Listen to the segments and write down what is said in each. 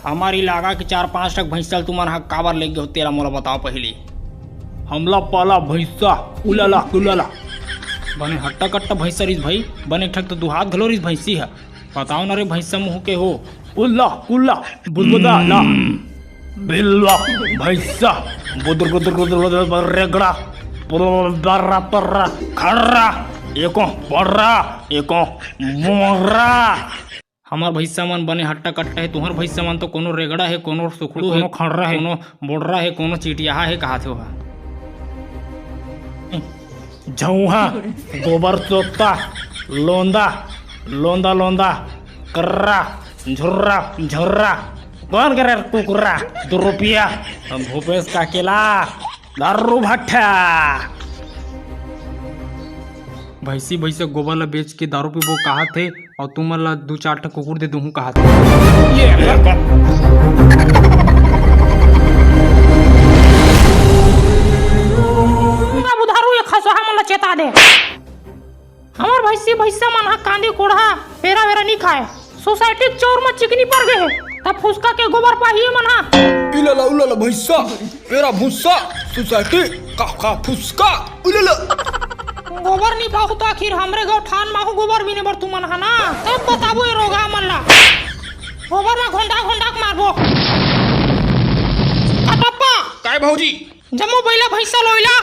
हमारी इलाका के 4-5 टक भैंसल तुमन हा काबर ले गए हो तेरा मोला बताओ पहले। हमला पाला भैंसा उलाला कुलाला बने हट्टा कट्टा भैंसा रिस भाई बने ठक तो दुहात घलो रिस भैंसी है। बताओ ना रे भैंसा मुँह के हो उल्ला कुल्ला बुदबुदा ला बिल्ला भैंसा बुदर बुदर बुदर बुदर रेगड़ा बर्रा पर्रा खर्रा एको पर्रा एको मोरा। हमार भैंसा मन बने हट्टा कट्टा है, तुहर भैंसा मन तो कोनो रेगड़ा है, कोनो सुखड़ू है, कोनो खड़रा है, कोनो बोडरा है, कोनो चिटिया है। कहा थे वह झऊहा गोबर सोता लोंदा लोंदा लोंदा कर्रा झुर्रा झुर्रा कौन करे कुकुरा 2 रुपया भूपेश का केला दारू भट्टा। भैंसी भैंसे गोबर ला बेच के दारू पीबो कहा थे और तुम ला 2-4 ठक कुकुर दे दूँ कहा थे। चेता दे हमार भैंसी भैंसा मन हा कांदी कोढ़ा पेरा वेरा नहीं खाए सोसाइटी चौर में चिकनी पड़ गए तब फुसका के गोबर पाही मन हा इलाला उलाला भैंसा पेरा भूसा सोसाइटी का फुसका उलाला गोबर नहीं पाहु तो आखिर हमरे गांव ठान माहु गोबर भी नहीं बर तुमन हा ना तब बताबो ए रोगा मन ला गोबर में घोंडा घोंडा मारबो कटप्पा काय भौजी जम्मो बैला भैंसा लोइला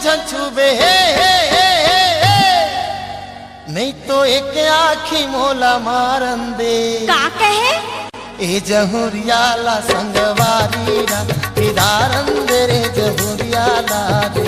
झंछुबे हे नहीं तो एक आखी मोला मारन दे का कहे ए जहुरियाला संगवारी रा इदारन दे रे जहुरियाला रे